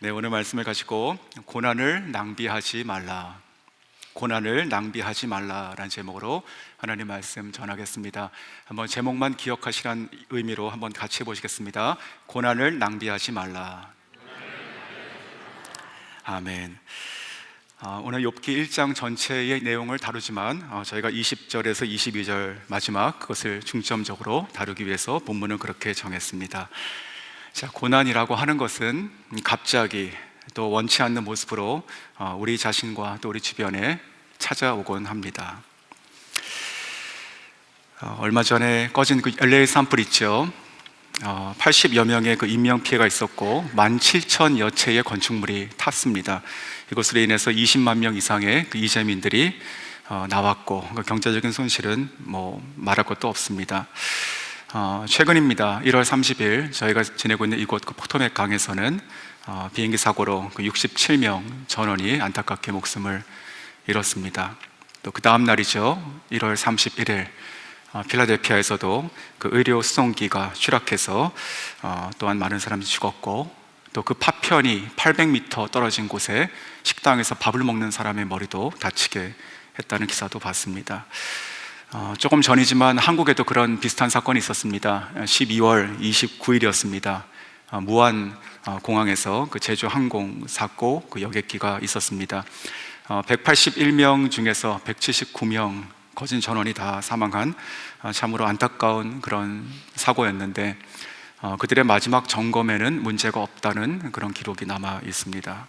네, 오늘 말씀을 가지고 고난을 낭비하지 말라, 고난을 낭비하지 말라라는 제목으로 하나님 말씀 전하겠습니다. 한번 제목만 기억하시라는 의미로 한번 같이 보시겠습니다. 고난을 낭비하지 말라. 아멘. 오늘 욥기 1장 전체의 내용을 다루지만 저희가 20절에서 22절 마지막 그것을 중점적으로 다루기 위해서 본문은 그렇게 정했습니다. 자, 고난이라고 하는 것은 갑자기 또 원치 않는 모습으로 우리 자신과 또 우리 주변에 찾아오곤 합니다. 얼마 전에 꺼진 그 LA 산불 있죠. 80여 명의 그 인명피해가 있었고 17,000여 채의 건축물이 탔습니다. 이것으로 인해서 20만 명 이상의 그 이재민들이 나왔고, 그 경제적인 손실은 말할 것도 없습니다. 최근입니다. 1월 30일 저희가 지내고 있는 이곳 그 포토맥 강에서는 비행기 사고로 그 67명 전원이 안타깝게 목숨을 잃었습니다. 또 그 다음 날이죠. 1월 31일 필라델피아에서도 그 의료 수송기가 추락해서 또한 많은 사람이 죽었고, 또 그 파편이 800m 떨어진 곳에 식당에서 밥을 먹는 사람의 머리도 다치게 했다는 기사도 봤습니다. 조금 전이지만 한국에도 그런 비슷한 사건이 있었습니다. 12월 29일이었습니다. 무안 공항에서 그 제주 항공 사고 그 여객기가 있었습니다. 181명 중에서 179명 거진 전원이 다 사망한 참으로 안타까운 그런 사고였는데, 그들의 마지막 점검에는 문제가 없다는 그런 기록이 남아 있습니다.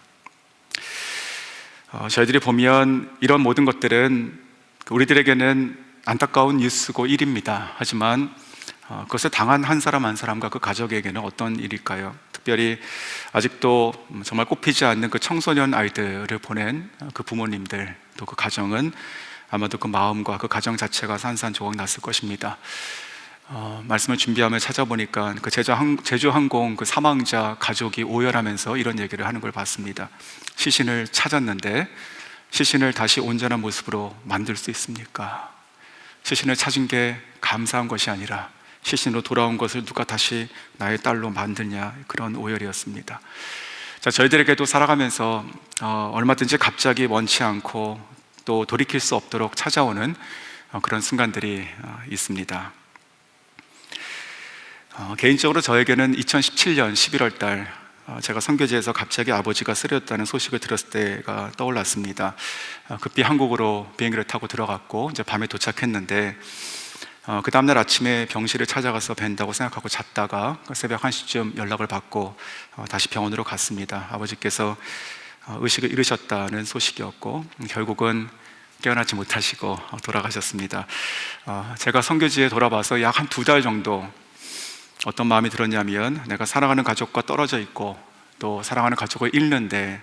저희들이 보면 이런 모든 것들은 우리들에게는 안타까운 뉴스고 일입니다. 하지만 그것을 당한 한 사람 한 사람과 그 가족에게는 어떤 일일까요? 특별히 아직도 정말 꽃피지 않는 그 청소년 아이들을 보낸 그 부모님들, 또 그 가정은 아마도 그 마음과 그 가정 자체가 산산조각 났을 것입니다. 말씀을 준비하며 찾아보니까 그 제주항공 그 사망자 가족이 오열하면서 이런 얘기를 하는 걸 봤습니다. 시신을 찾았는데 시신을 다시 온전한 모습으로 만들 수 있습니까? 시신을 찾은 게 감사한 것이 아니라 시신으로 돌아온 것을 누가 다시 나의 딸로 만드냐, 그런 오열이었습니다. 자, 저희들에게도 살아가면서 얼마든지 갑자기 원치 않고 또 돌이킬 수 없도록 찾아오는 그런 순간들이 있습니다. 개인적으로 저에게는 2017년 11월 달 제가 선교지에서 갑자기 아버지가 쓰러졌다는 소식을 들었을 때가 떠올랐습니다. 급히 한국으로 비행기를 타고 들어갔고 이제 밤에 도착했는데, 그 다음날 아침에 병실을 찾아가서 뵌다고 생각하고 잤다가 새벽 1시쯤 연락을 받고 다시 병원으로 갔습니다. 아버지께서 의식을 잃으셨다는 소식이었고, 결국은 깨어나지 못하시고 돌아가셨습니다. 제가 선교지에 돌아와서 약 한 2달 정도 어떤 마음이 들었냐면, 내가 사랑하는 가족과 떨어져 있고 또 사랑하는 가족을 잃는데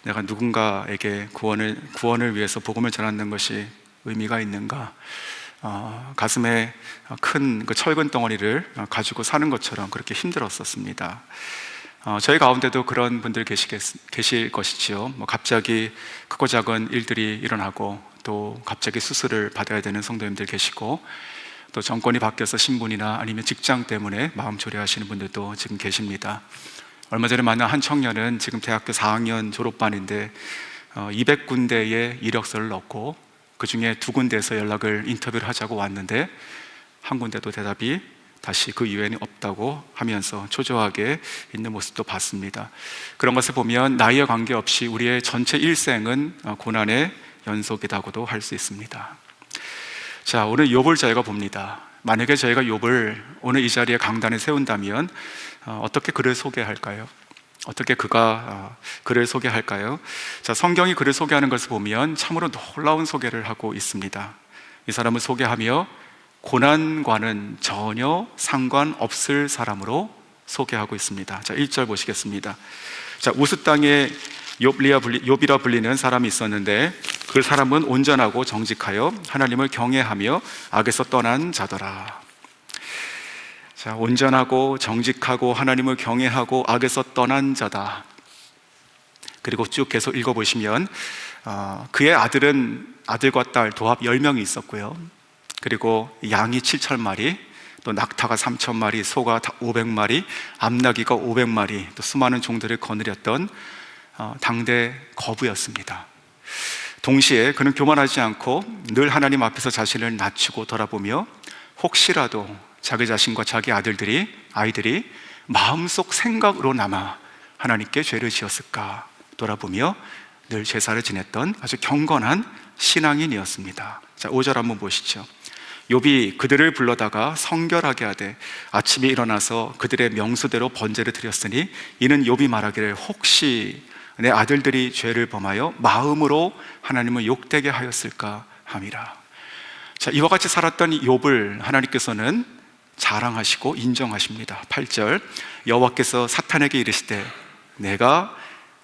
내가 누군가에게 구원을 위해서 복음을 전하는 것이 의미가 있는가? 가슴에 큰 그 철근 덩어리를 가지고 사는 것처럼 그렇게 힘들었었습니다. 저희 가운데도 그런 분들 계실 것이지요. 갑자기 크고 작은 일들이 일어나고 또 갑자기 수술을 받아야 되는 성도님들 계시고, 또 정권이 바뀌어서 신분이나 아니면 직장 때문에 마음 초래하시는 분들도 지금 계십니다. 얼마 전에 만난 한 청년은 지금 대학교 4학년 졸업반인데 200군데의 이력서를 넣고 그 중에 2군데에서 인터뷰를 하자고 왔는데 한 군데도 대답이 다시 그 이후에는 없다고 하면서 초조하게 있는 모습도 봤습니다. 그런 것을 보면 나이에 관계없이 우리의 전체 일생은 고난의 연속이라고도 할 수 있습니다. 자, 오늘 욥을 저희가 봅니다. 만약에 저희가 욥을 오늘 이 자리에 강단에 세운다면 어떻게 그를 소개할까요? 어떻게 그가 그를 소개할까요? 자, 성경이 그를 소개하는 것을 보면 참으로 놀라운 소개를 하고 있습니다. 이 사람을 소개하며 고난과는 전혀 상관없을 사람으로 소개하고 있습니다. 자, 1절 보시겠습니다. 자, 우스 땅에 욥이라 불리는 사람이 있었는데 그 사람은 온전하고 정직하여 하나님을 경외하며 악에서 떠난 자더라. 자, 온전하고 정직하고 하나님을 경외하고 악에서 떠난 자다. 그리고 쭉 계속 읽어보시면 그의 아들과 딸 도합 10명이 있었고요. 그리고 양이 7,000마리, 또 낙타가 3,000마리, 소가 500마리, 암나귀가 500마리, 또 수많은 종들을 거느렸던 당대 거부였습니다. 동시에 그는 교만하지 않고 늘 하나님 앞에서 자신을 낮추고 돌아보며 혹시라도 자기 자신과 자기 아이들이 마음속 생각으로나마 하나님께 죄를 지었을까 돌아보며 늘 제사를 지냈던 아주 경건한 신앙인이었습니다. 자, 5절 한번 보시죠. 욥이 그들을 불러다가 성결하게 하되 아침에 일어나서 그들의 명수대로 번제를 드렸으니 이는 욥이 말하기를 혹시 내 아들들이 죄를 범하여 마음으로 하나님을 욕되게 하였을까 함이라. 자, 이와 같이 살았던 욥을 하나님께서는 자랑하시고 인정하십니다. 8절, 여호와께서 사탄에게 이르시되 내가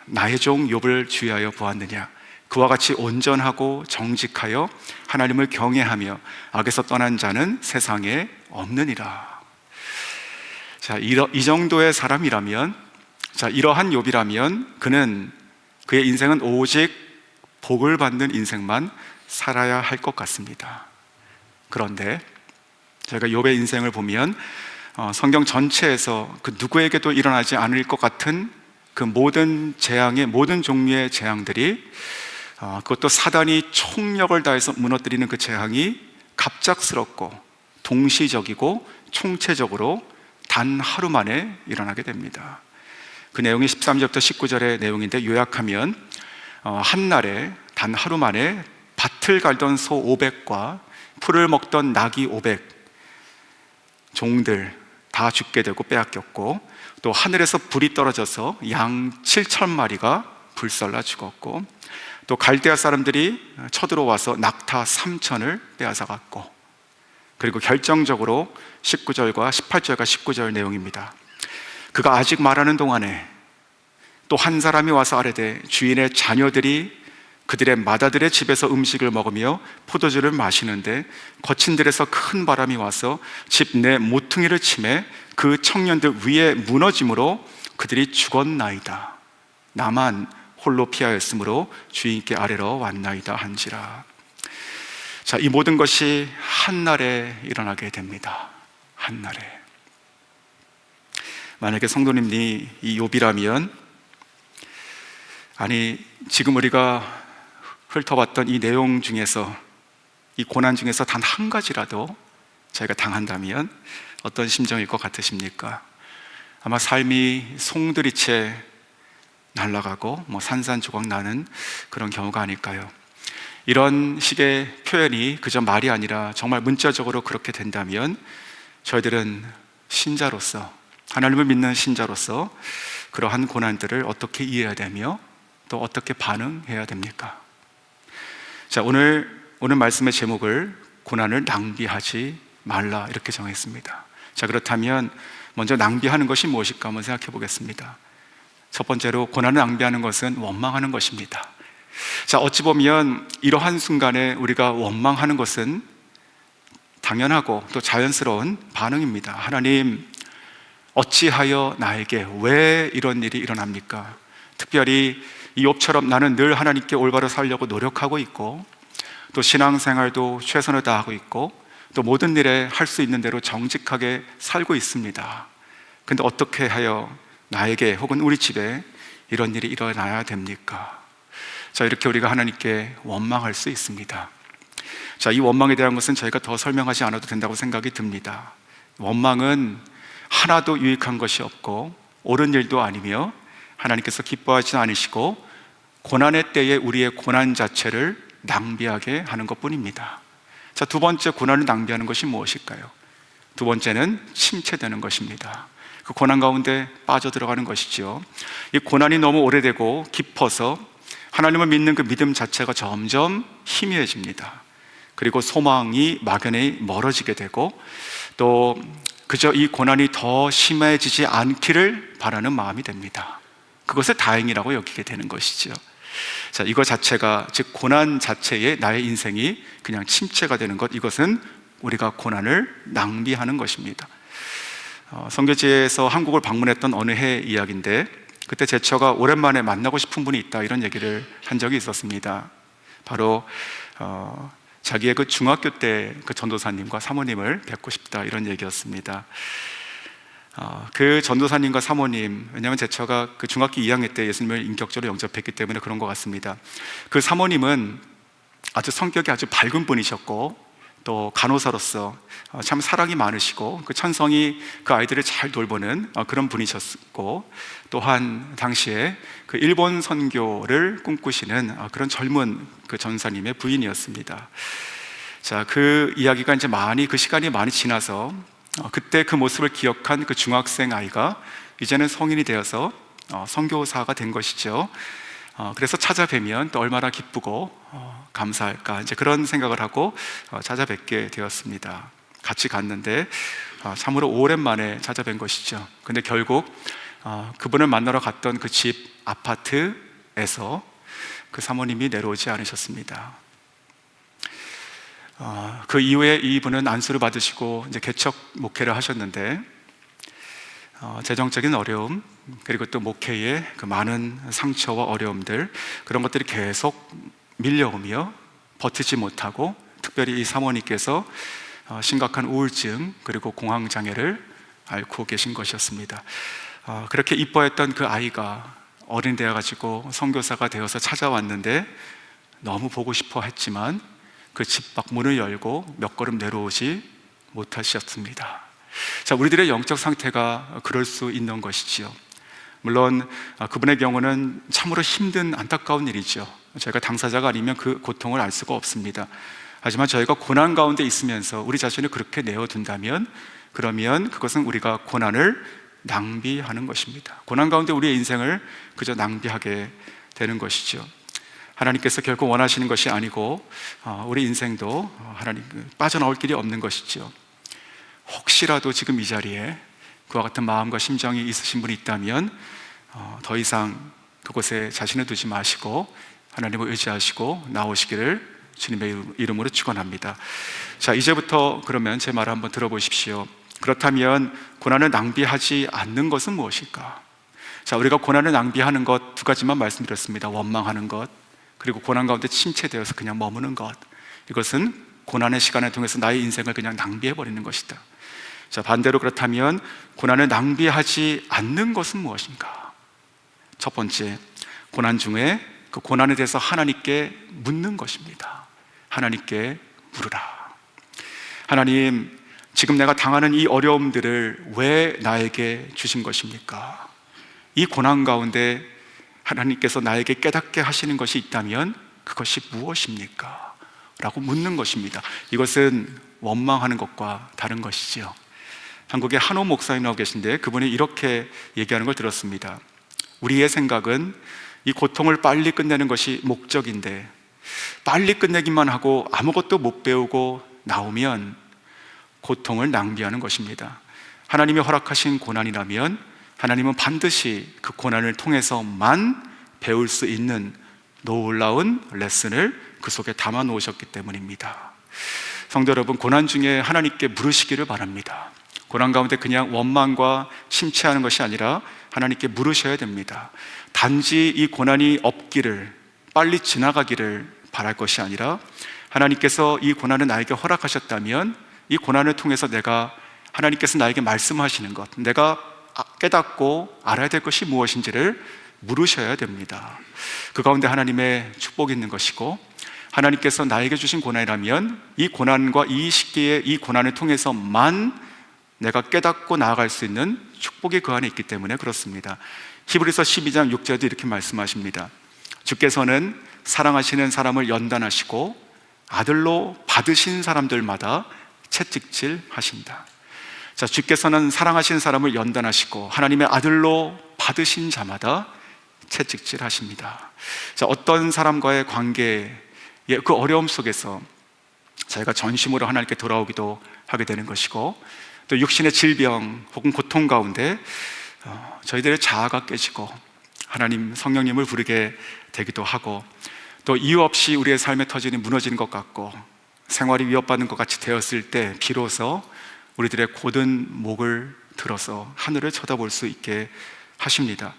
나의 종 욥을 주의하여 보았느냐. 그와 같이 온전하고 정직하여 하나님을 경외하며 악에서 떠난 자는 세상에 없느니라. 자, 이 정도의 사람이라면, 자, 이러한 욥이라면 그의 인생은 오직 복을 받는 인생만 살아야 할 것 같습니다. 그런데 저희가 욥의 인생을 보면 성경 전체에서 그 누구에게도 일어나지 않을 것 같은 그 모든 재앙의 모든 종류의 재앙들이, 그것도 사단이 총력을 다해서 무너뜨리는 그 재앙이 갑작스럽고 동시적이고 총체적으로 단 하루 만에 일어나게 됩니다. 그 내용이 13절부터 19절의 내용인데, 요약하면 한날에 단 하루 만에 밭을 갈던 소 500과 풀을 먹던 나귀 500 종들 다 죽게 되고 빼앗겼고, 또 하늘에서 불이 떨어져서 양 7,000마리가 불살라 죽었고, 또 갈대아 사람들이 쳐들어와서 낙타 3,000을 빼앗아갔고, 그리고 결정적으로 19절과 18절과 19절 내용입니다. 그가 아직 말하는 동안에 또 한 사람이 와서 아뢰되 주인의 자녀들이 그들의 맏아들의 집에서 음식을 먹으며 포도주를 마시는데 거친 들에서 큰 바람이 와서 집 내 모퉁이를 치매 그 청년들 위에 무너짐으로 그들이 죽었나이다. 나만 홀로 피하였으므로 주인께 아뢰러 왔나이다 한지라. 자, 이 모든 것이 한날에 일어나게 됩니다. 한날에. 만약에 성도님이 이 욥이라면, 아니 지금 우리가 훑어봤던 이 내용 중에서, 이 고난 중에서 단 한 가지라도 저희가 당한다면 어떤 심정일 것 같으십니까? 아마 삶이 송두리째 날아가고 산산조각 나는 그런 경우가 아닐까요? 이런 식의 표현이 그저 말이 아니라 정말 문자적으로 그렇게 된다면 저희들은 신자로서, 하나님을 믿는 신자로서 그러한 고난들을 어떻게 이해해야 되며 또 어떻게 반응해야 됩니까? 자, 오늘 말씀의 제목을 고난을 낭비하지 말라 이렇게 정했습니다. 자, 그렇다면 먼저 낭비하는 것이 무엇일까 한번 생각해 보겠습니다. 첫 번째로, 고난을 낭비하는 것은 원망하는 것입니다. 자, 어찌 보면 이러한 순간에 우리가 원망하는 것은 당연하고 또 자연스러운 반응입니다. 하나님, 어찌하여 나에게 왜 이런 일이 일어납니까? 특별히 이 욥처럼 나는 늘 하나님께 올바로 살려고 노력하고 있고, 또 신앙생활도 최선을 다하고 있고, 또 모든 일에 할 수 있는 대로 정직하게 살고 있습니다. 근데 어떻게 하여 나에게 혹은 우리 집에 이런 일이 일어나야 됩니까? 자, 이렇게 우리가 하나님께 원망할 수 있습니다. 자, 이 원망에 대한 것은 저희가 더 설명하지 않아도 된다고 생각이 듭니다. 원망은 하나도 유익한 것이 없고 옳은 일도 아니며 하나님께서 기뻐하지 않으시고 고난의 때에 우리의 고난 자체를 낭비하게 하는 것뿐입니다. 자, 두 번째 고난을 낭비하는 것이 무엇일까요? 두 번째는 침체되는 것입니다. 그 고난 가운데 빠져들어가는 것이죠. 이 고난이 너무 오래되고 깊어서 하나님을 믿는 그 믿음 자체가 점점 희미해집니다. 그리고 소망이 막연히 멀어지게 되고, 또 그저 이 고난이 더 심해지지 않기를 바라는 마음이 됩니다. 그것을 다행이라고 여기게 되는 것이죠. 자, 이거 자체가, 즉 고난 자체에 나의 인생이 그냥 침체가 되는 것, 이것은 우리가 고난을 낭비하는 것입니다. 선교지에서 한국을 방문했던 어느 해 이야기인데, 그때 제 처가 오랜만에 만나고 싶은 분이 있다 이런 얘기를 한 적이 있었습니다. 바로 자기의 그 중학교 때 그 전도사님과 사모님을 뵙고 싶다, 이런 얘기였습니다. 그 전도사님과 사모님, 왜냐하면 제처가 그 중학교 2학년 때 예수님을 인격적으로 영접했기 때문에 그런 것 같습니다. 그 사모님은 아주 성격이 아주 밝은 분이셨고, 또 간호사로서 참 사랑이 많으시고, 그 천성이 그 아이들을 잘 돌보는 그런 분이셨고, 또한 당시에 그 일본 선교를 꿈꾸시는 그런 젊은 그 전사님의 부인이었습니다. 자, 그 이야기가 이제 그 시간이 많이 지나서 그때 그 모습을 기억한 그 중학생 아이가 이제는 성인이 되어서 선교사가 된 것이죠. 그래서 찾아뵈면 또 얼마나 기쁘고 감사할까, 이제 그런 생각을 하고 찾아뵙게 되었습니다. 같이 갔는데 참으로 오랜만에 찾아뵌 것이죠. 근데 결국 그분을 만나러 갔던 그 집 아파트에서 그 사모님이 내려오지 않으셨습니다. 그 이후에 이분은 안수를 받으시고 이제 개척 목회를 하셨는데, 재정적인 어려움, 그리고 또 목회의 그 많은 상처와 어려움들, 그런 것들이 계속 밀려오며 버티지 못하고, 특별히 이 사모님께서 심각한 우울증 그리고 공황장애를 앓고 계신 것이었습니다. 그렇게 이뻐했던 그 아이가 어린 되어가지고 선교사가 되어서 찾아왔는데 너무 보고 싶어 했지만 그 집 밖 문을 열고 몇 걸음 내려오지 못하셨습니다. 자, 우리들의 영적 상태가 그럴 수 있는 것이지요. 물론 그분의 경우는 참으로 힘든 안타까운 일이죠. 저희가 당사자가 아니면 그 고통을 알 수가 없습니다. 하지만 저희가 고난 가운데 있으면서 우리 자신을 그렇게 내어둔다면, 그러면 그것은 우리가 고난을 낭비하는 것입니다. 고난 가운데 우리의 인생을 그저 낭비하게 되는 것이죠. 하나님께서 결코 원하시는 것이 아니고 우리 인생도 하나님 빠져나올 길이 없는 것이죠. 혹시라도 지금 이 자리에 그와 같은 마음과 심정이 있으신 분이 있다면 더 이상 그곳에 자신을 두지 마시고 하나님을 의지하시고 나오시기를 주님의 이름으로 축원합니다. 자, 이제부터 그러면 제 말을 한번 들어보십시오. 그렇다면 고난을 낭비하지 않는 것은 무엇일까? 자, 우리가 고난을 낭비하는 것 두 가지만 말씀드렸습니다. 원망하는 것, 그리고 고난 가운데 침체되어서 그냥 머무는 것. 이것은 고난의 시간을 통해서 나의 인생을 그냥 낭비해버리는 것이다. 자, 반대로 그렇다면 고난을 낭비하지 않는 것은 무엇인가? 첫 번째, 고난 중에 그 고난에 대해서 하나님께 묻는 것입니다. 하나님께 물으라. 하나님, 지금 내가 당하는 이 어려움들을 왜 나에게 주신 것입니까? 이 고난 가운데 하나님께서 나에게 깨닫게 하시는 것이 있다면 그것이 무엇입니까? 라고 묻는 것입니다. 이것은 원망하는 것과 다른 것이지요. 한국에 한호 목사님하고 계신데 그분이 이렇게 얘기하는 걸 들었습니다. 우리의 생각은 이 고통을 빨리 끝내는 것이 목적인데, 빨리 끝내기만 하고 아무것도 못 배우고 나오면 고통을 낭비하는 것입니다. 하나님이 허락하신 고난이라면 하나님은 반드시 그 고난을 통해서만 배울 수 있는 놀라운 레슨을 그 속에 담아 놓으셨기 때문입니다. 성도 여러분, 고난 중에 하나님께 물으시기를 바랍니다. 고난 가운데 그냥 원망과 침체하는 것이 아니라 하나님께 물으셔야 됩니다. 단지 이 고난이 없기를, 빨리 지나가기를 바랄 것이 아니라, 하나님께서 이 고난을 나에게 허락하셨다면 이 고난을 통해서 하나님께서 나에게 말씀하시는 것, 내가 깨닫고 알아야 될 것이 무엇인지를 물으셔야 됩니다. 그 가운데 하나님의 축복이 있는 것이고, 하나님께서 나에게 주신 고난이라면 이 고난과 이 시기에 이 고난을 통해서만 내가 깨닫고 나아갈 수 있는 축복이 그 안에 있기 때문에 그렇습니다. 히브리서 12장 6절도 이렇게 말씀하십니다. 주께서는 사랑하시는 사람을 연단하시고 아들로 받으신 사람들마다 채찍질 하신다. 자, 주께서는 사랑하시는 사람을 연단하시고 하나님의 아들로 받으신 자마다 채찍질 하십니다. 자, 어떤 사람과의 관계의 그 어려움 속에서 저희가 전심으로 하나님께 돌아오기도 하게 되는 것이고, 또 육신의 질병 혹은 고통 가운데 저희들의 자아가 깨지고 하나님 성령님을 부르게 되기도 하고, 또 이유 없이 우리의 삶의 터전이 무너지는 것 같고 생활이 위협받는 것 같이 되었을 때 비로소 우리들의 곧은 목을 들어서 하늘을 쳐다볼 수 있게 하십니다.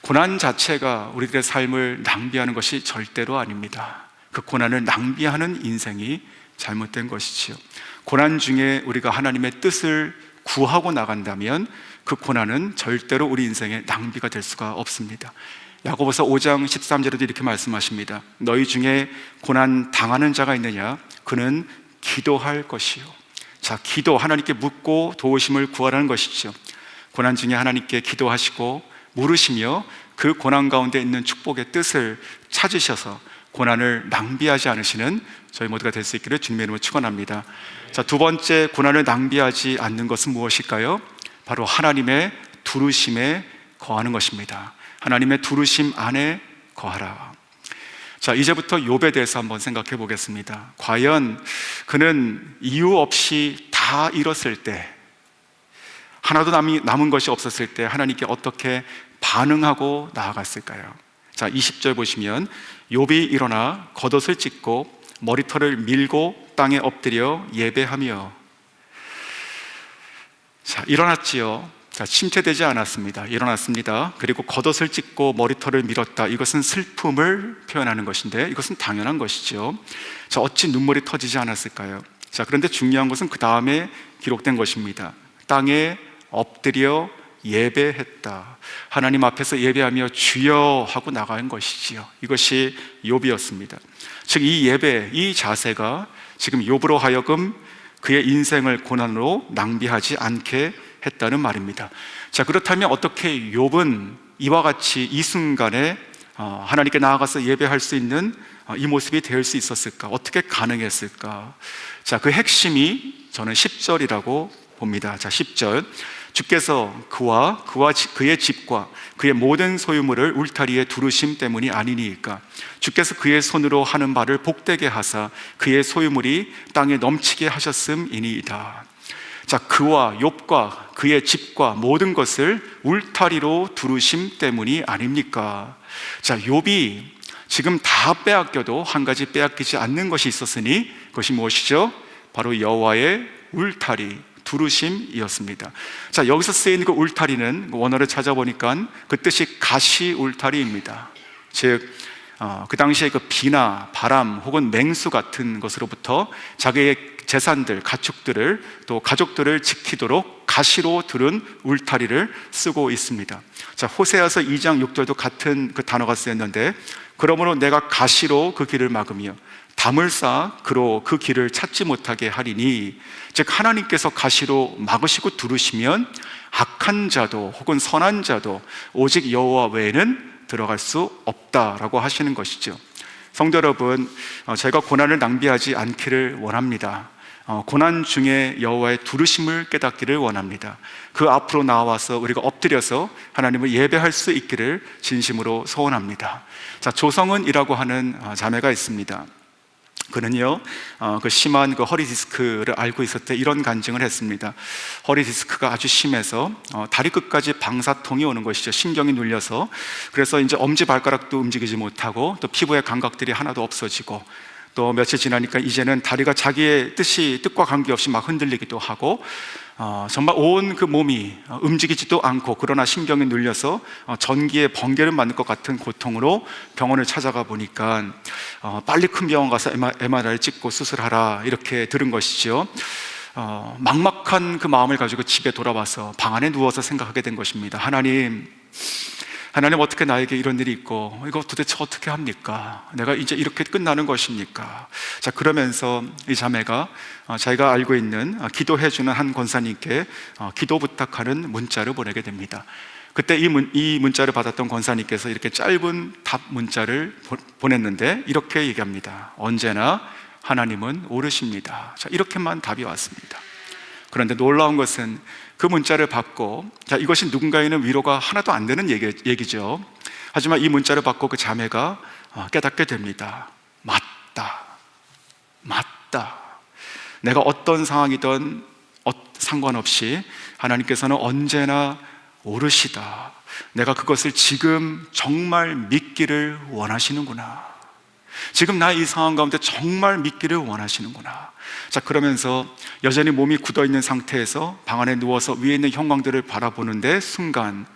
고난 자체가 우리들의 삶을 낭비하는 것이 절대로 아닙니다. 그 고난을 낭비하는 인생이 잘못된 것이지요. 고난 중에 우리가 하나님의 뜻을 구하고 나간다면 그 고난은 절대로 우리 인생의 낭비가 될 수가 없습니다. 야고보서 5장 13절에도 이렇게 말씀하십니다. 너희 중에 고난 당하는 자가 있느냐? 그는 기도할 것이요. 자, 기도, 하나님께 묻고 도우심을 구하라는 것이죠. 고난 중에 하나님께 기도하시고 물으시며 그 고난 가운데 있는 축복의 뜻을 찾으셔서 고난을 낭비하지 않으시는 저희 모두가 될 수 있기를 주님의 이름으로 축원합니다. 자, 두 번째, 고난을 낭비하지 않는 것은 무엇일까요? 바로 하나님의 두루심에 거하는 것입니다. 하나님의 두루심 안에 거하라. 자, 이제부터 욥에 대해서 한번 생각해 보겠습니다. 과연 그는 이유 없이 다 잃었을 때, 하나도 남은 것이 없었을 때 하나님께 어떻게 반응하고 나아갔을까요? 자, 20절 보시면 욥이 일어나 겉옷을 찢고 머리털을 밀고 땅에 엎드려 예배하며. 자, 일어났지요. 자, 침체되지 않았습니다. 일어났습니다. 그리고 겉옷을 찢고 머리털을 밀었다. 이것은 슬픔을 표현하는 것인데 이것은 당연한 것이죠. 자, 어찌 눈물이 터지지 않았을까요? 자, 그런데 중요한 것은 그 다음에 기록된 것입니다. 땅에 엎드려 예배했다. 하나님 앞에서 예배하며 주여 하고 나간 것이지요. 이것이 욥이었습니다. 즉, 이 예배, 이 자세가 지금 욥으로 하여금 그의 인생을 고난으로 낭비하지 않게 했다는 말입니다. 자, 그렇다면 어떻게 욥은 이와 같이 이 순간에 하나님께 나아가서 예배할 수 있는 이 모습이 될 수 있었을까? 어떻게 가능했을까? 자, 그 핵심이 저는 10절이라고 봅니다. 자, 10절. 주께서 그와 그의 집과 그의 모든 소유물을 울타리에 두르심 때문이 아니니까. 주께서 그의 손으로 하는 바를 복되게 하사 그의 소유물이 땅에 넘치게 하셨음이니이다. 자, 그와 욥과 그의 집과 모든 것을 울타리로 두르심 때문이 아닙니까? 자, 욥이 지금 다 빼앗겨도 한 가지 빼앗기지 않는 것이 있었으니 그것이 무엇이죠? 바로 여호와의 울타리, 두루심이었습니다. 자, 여기서 쓰인 그 울타리는 원어를 찾아보니까 그 뜻이 가시 울타리입니다. 즉, 그 당시에 그 비나 바람 혹은 맹수 같은 것으로부터 자기의 재산들, 가축들을 또 가족들을 지키도록 가시로 두른 울타리를 쓰고 있습니다. 자, 호세아서 2장 6절도 같은 그 단어가 쓰였는데, 그러므로 내가 가시로 그 길을 막으며 담을 쌓아 그로 그 길을 찾지 못하게 하리니. 즉, 하나님께서 가시로 막으시고 두르시면 악한 자도 혹은 선한 자도 오직 여호와 외에는 들어갈 수 없다라고 하시는 것이죠. 성도 여러분, 제가 고난을 낭비하지 않기를 원합니다. 고난 중에 여호와의 두르심을 깨닫기를 원합니다. 그 앞으로 나와서 우리가 엎드려서 하나님을 예배할 수 있기를 진심으로 소원합니다. 자, 조성은이라고 하는 자매가 있습니다. 그는요, 그 심한 그 허리 디스크를 앓고 있을 때 이런 간증을 했습니다. 허리 디스크가 아주 심해서 다리 끝까지 방사통이 오는 것이죠. 신경이 눌려서. 그래서 이제 엄지발가락도 움직이지 못하고 또 피부의 감각들이 하나도 없어지고, 또 며칠 지나니까 이제는 다리가 자기의 뜻과 관계없이 막 흔들리기도 하고, 정말 온 그 몸이 움직이지도 않고, 그러나 신경이 눌려서 전기에 번개를 맞는 것 같은 고통으로 병원을 찾아가 보니까 빨리 큰 병원 가서 MRI 찍고 수술하라 이렇게 들은 것이죠. 막막한 그 마음을 가지고 집에 돌아와서 방 안에 누워서 생각하게 된 것입니다. 하나님, 어떻게 나에게 이런 일이 있고 이거 도대체 어떻게 합니까? 내가 이제 이렇게 끝나는 것입니까? 자, 그러면서 이 자매가 자기가 알고 있는 기도해주는 한 권사님께 기도 부탁하는 문자를 보내게 됩니다. 그때 이 문자를 받았던 권사님께서 이렇게 짧은 답 문자를 보냈는데 이렇게 얘기합니다. 언제나 하나님은 옳으십니다. 자, 이렇게만 답이 왔습니다. 그런데 놀라운 것은 그 문자를 받고, 자, 이것이 누군가에는 위로가 하나도 안 되는 얘기죠. 하지만 이 문자를 받고 그 자매가 깨닫게 됩니다. 맞다. 내가 어떤 상황이든 상관없이 하나님께서는 언제나 옳으시다. 내가 그것을 지금 정말 믿기를 원하시는구나. 지금 나 이 상황 가운데 정말 믿기를 원하시는구나. 자, 그러면서 여전히 몸이 굳어있는 상태에서 방 안에 누워서 위에 있는 형광들을 바라보는데 순간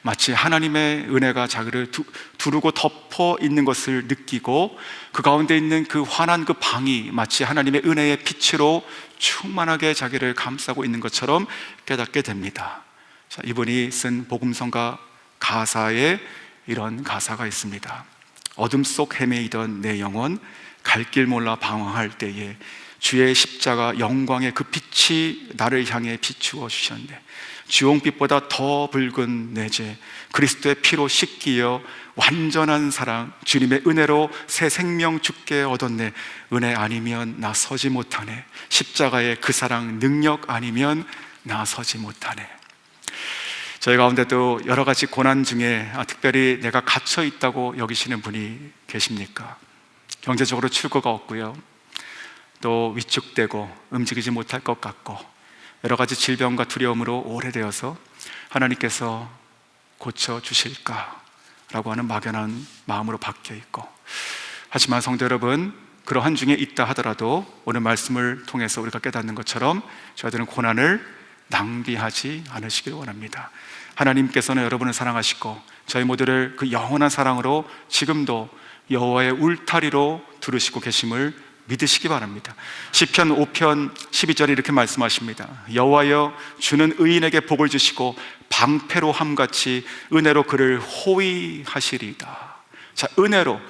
마치 하나님의 은혜가 자기를 두르고 덮어 있는 것을 느끼고 그 가운데 있는 그 환한 그 방이 마치 하나님의 은혜의 빛으로 충만하게 자기를 감싸고 있는 것처럼 깨닫게 됩니다. 자, 이분이 쓴 복음성가 가사에 이런 가사가 있습니다. 어둠 속 헤매이던 내 영혼, 갈 길 몰라 방황할 때에 주의 십자가 영광의 그 빛이 나를 향해 비추어 주셨네. 주홍빛보다 더 붉은 내 죄 그리스도의 피로 씻기어 완전한 사랑 주님의 은혜로 새 생명 주께 얻었네. 은혜 아니면 나 서지 못하네. 십자가의 그 사랑 능력 아니면 나 서지 못하네. 저희 가운데도 여러 가지 고난 중에 특별히 내가 갇혀 있다고 여기시는 분이 계십니까? 경제적으로 출구가 없고요, 또 위축되고 움직이지 못할 것 같고 여러 가지 질병과 두려움으로 오래되어서 하나님께서 고쳐주실까라고 하는 막연한 마음으로 박혀 있고, 하지만 성도 여러분, 그러한 중에 있다 하더라도 오늘 말씀을 통해서 우리가 깨닫는 것처럼 저희들은 고난을 낭비하지 않으시길 원합니다. 하나님께서는 여러분을 사랑하시고 저희 모두를 그 영원한 사랑으로 지금도 여호와의 울타리로 두르시고 계심을 믿으시기 바랍니다. 시편 5편 12절에 이렇게 말씀하십니다. 여호와여, 주는 의인에게 복을 주시고 방패로 함같이 은혜로 그를 호위하시리이다. 자, 은혜로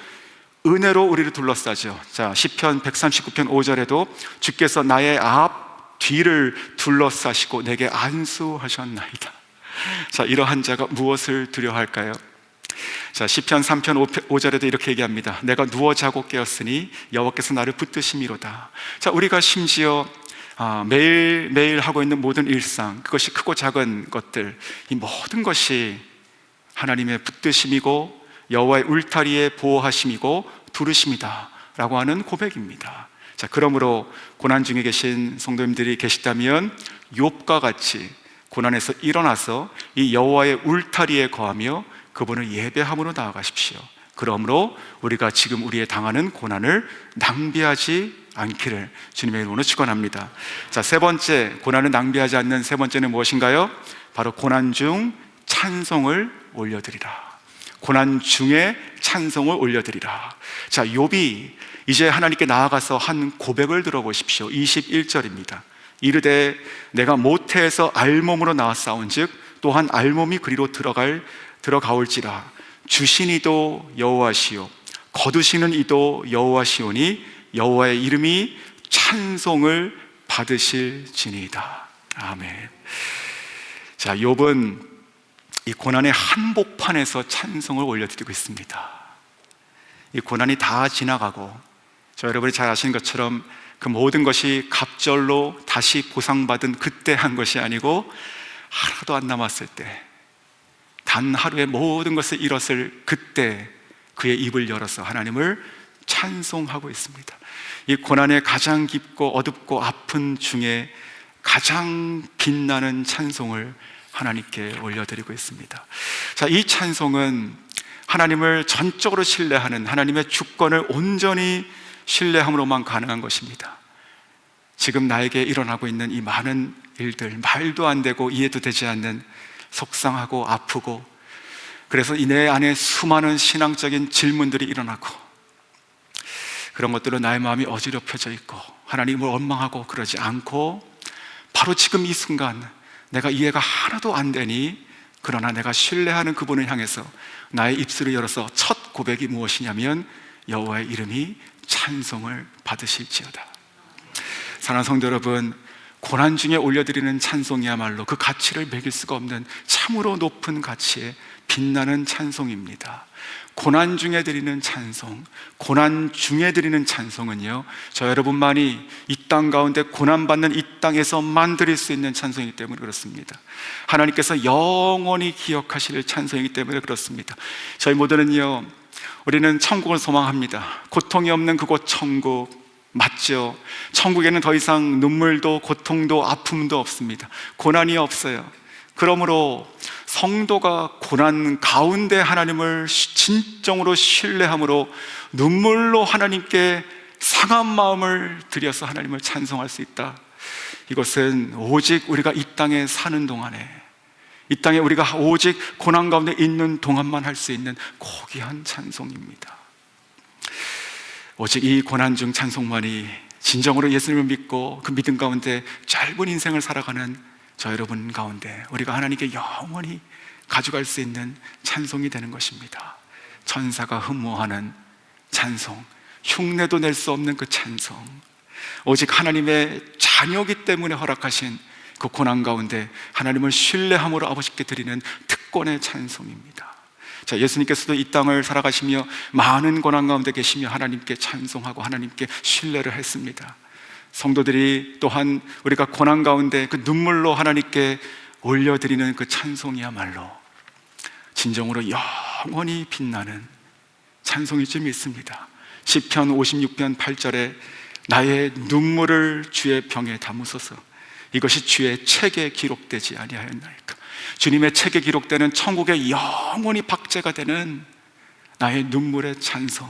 우리를 둘러싸죠. 자, 시편 139편 5절에도 주께서 나의 앞 뒤를 둘러싸시고 내게 안수하셨나이다. 자, 이러한 자가 무엇을 두려워할까요? 자, 시편 3편 5절에도 이렇게 얘기합니다. 내가 누워 자고 깨었으니 여호와께서 나를 붙드심이로다. 자, 우리가 심지어 매일매일 하고 있는 모든 일상, 그것이 크고 작은 것들, 이 모든 것이 하나님의 붙드심이고 여호와의 울타리에 보호하심이고 두르심이다 라고 하는 고백입니다. 자, 그러므로 고난 중에 계신 성도님들이 계시다면 욥과 같이 고난에서 일어나서 이 여호와의 울타리에 거하며 그분을 예배함으로 나아가십시오. 그러므로 우리가 지금 우리의 당하는 고난을 낭비하지 않기를 주님의 이름으로 축원합니다. 자, 세 번째, 고난을 낭비하지 않는 세 번째는 무엇인가요? 바로 고난 중 찬송을 올려드리라. 고난 중에 찬송을 올려드리라. 자, 욥이 이제 하나님께 나아가서 한 고백을 들어보십시오. 21절입니다. 이르되 내가 모태에서 알몸으로 나왔사온즉 또한 알몸이 그리로 들어가올지라. 주신 이도 여호와시요 거두시는 이도 여호와시오니 여호와의 이름이 찬송을 받으실지니이다. 아멘. 자, 욥은 이 고난의 한복판에서 찬송을 올려드리고 있습니다. 이 고난이 다 지나가고 저 여러분이 잘 아시는 것처럼 그 모든 것이 갑절로 다시 보상받은 그때 한 것이 아니고 하나도 안 남았을 때, 단 하루에 모든 것을 잃었을 그때 그의 입을 열어서 하나님을 찬송하고 있습니다. 이 고난의 가장 깊고 어둡고 아픈 중에 가장 빛나는 찬송을 하나님께 올려드리고 있습니다. 자, 이 찬송은 하나님을 전적으로 신뢰하는, 하나님의 주권을 온전히 신뢰함으로만 가능한 것입니다. 지금 나에게 일어나고 있는 이 많은 일들, 말도 안 되고 이해도 되지 않는, 속상하고 아프고, 그래서 내 안에 수많은 신앙적인 질문들이 일어나고, 그런 것들로 나의 마음이 어지럽혀져 있고 하나님을 원망하고 그러지 않고, 바로 지금 이 순간 내가 이해가 하나도 안 되니, 그러나 내가 신뢰하는 그분을 향해서 나의 입술을 열어서 첫 고백이 무엇이냐면 여호와의 이름이 찬송을 받으실지어다. 사랑하는 성도 여러분, 고난 중에 올려드리는 찬송이야말로 그 가치를 매길 수가 없는 참으로 높은 가치의 빛나는 찬송입니다. 고난 중에 드리는 찬송, 고난 중에 드리는 찬송은요, 저 여러분만이 이 땅 가운데 고난받는 이 땅에서만 드릴 수 있는 찬송이기 때문에 그렇습니다. 하나님께서 영원히 기억하실 찬송이기 때문에 그렇습니다. 저희 모두는요, 우리는 천국을 소망합니다. 고통이 없는 그곳 천국 맞죠? 천국에는 더 이상 눈물도 고통도 아픔도 없습니다. 고난이 없어요. 그러므로 성도가 고난 가운데 하나님을 진정으로 신뢰함으로 눈물로 하나님께 상한 마음을 들여서 하나님을 찬송할 수 있다. 이것은 오직 우리가 이 땅에 사는 동안에, 이 땅에 우리가 오직 고난 가운데 있는 동안만 할 수 있는 고귀한 찬송입니다. 오직 이 고난 중 찬송만이 진정으로 예수님을 믿고 그 믿음 가운데 짧은 인생을 살아가는 저 여러분 가운데 우리가 하나님께 영원히 가져갈 수 있는 찬송이 되는 것입니다. 천사가 흠모하는 찬송, 흉내도 낼 수 없는 그 찬송, 오직 하나님의 자녀이기 때문에 허락하신 그 고난 가운데 하나님을 신뢰함으로 아버지께 드리는 특권의 찬송입니다. 자, 예수님께서도 이 땅을 살아가시며 많은 고난 가운데 계시며 하나님께 찬송하고 하나님께 신뢰를 했습니다. 성도들이 또한 우리가 고난 가운데 그 눈물로 하나님께 올려드리는 그 찬송이야말로 진정으로 영원히 빛나는 찬송일 줄 믿습니다. 시편 56편 8절에 나의 눈물을 주의 병에 담으소서, 이것이 주의 책에 기록되지 아니하였나이까. 주님의 책에 기록되는 천국의 영원히 박제가 되는 나의 눈물의 찬송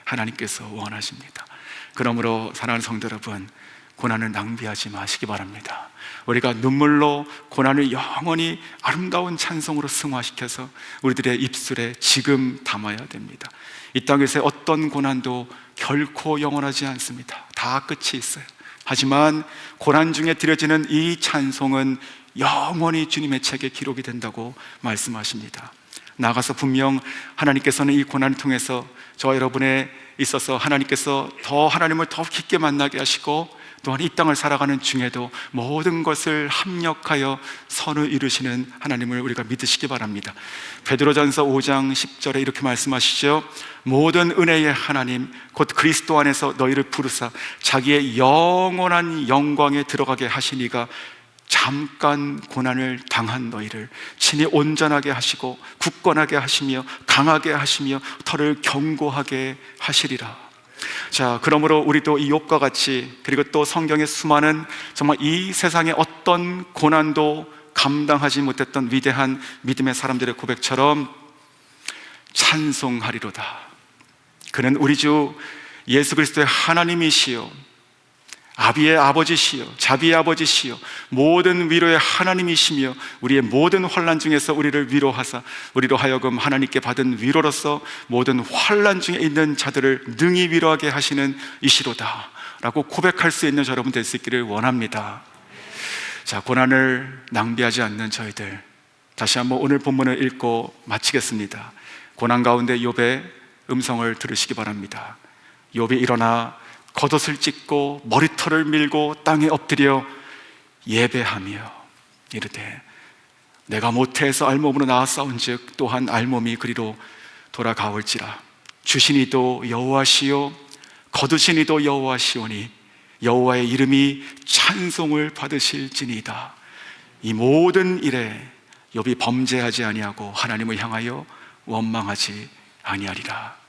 하나님께서 원하십니다. 그러므로 사랑하는 성도 여러분, 고난을 낭비하지 마시기 바랍니다. 우리가 눈물로 고난을 영원히 아름다운 찬송으로 승화시켜서 우리들의 입술에 지금 담아야 됩니다. 이 땅에서의 어떤 고난도 결코 영원하지 않습니다. 다 끝이 있어요. 하지만 고난 중에 드려지는 이 찬송은 영원히 주님의 책에 기록이 된다고 말씀하십니다. 나아가서 분명 하나님께서는 이 고난을 통해서 저와 여러분에 있어서 하나님께서 하나님을 더 깊게 만나게 하시고 또한 이 땅을 살아가는 중에도 모든 것을 합력하여 선을 이루시는 하나님을 우리가 믿으시기 바랍니다. 베드로전서 5장 10절에 이렇게 말씀하시죠. 모든 은혜의 하나님 곧 그리스도 안에서 너희를 부르사 자기의 영원한 영광에 들어가게 하시니가 잠깐 고난을 당한 너희를 친히 온전하게 하시고 굳건하게 하시며 강하게 하시며 터를 견고하게 하시리라. 자, 그러므로 우리도 이 욥과 같이, 그리고 또 성경의 수많은 정말 이 세상의 어떤 고난도 감당하지 못했던 위대한 믿음의 사람들의 고백처럼 찬송하리로다. 그는 우리 주 예수 그리스도의 하나님이시요 아비의 아버지시요 자비의 아버지시요 모든 위로의 하나님이시며 우리의 모든 환난 중에서 우리를 위로하사 우리로 하여금 하나님께 받은 위로로서 모든 환난 중에 있는 자들을 능히 위로하게 하시는 이시로다 라고 고백할 수 있는 여러분 될 수 있기를 원합니다. 자, 고난을 낭비하지 않는 저희들, 다시 한번 오늘 본문을 읽고 마치겠습니다. 고난 가운데 욥의 음성을 들으시기 바랍니다. 욥이 일어나 겉옷을 찢고 머리털을 밀고 땅에 엎드려 예배하며 이르되 내가 모태에서 알몸으로 나았사온즉 또한 알몸이 그리로 돌아가올지라. 주시니도 여호와시요 거두시니도 여호와시오니 여호와의 이름이 찬송을 받으실지니이다. 이 모든 일에 욥이 범죄하지 아니하고 하나님을 향하여 원망하지 아니하리라.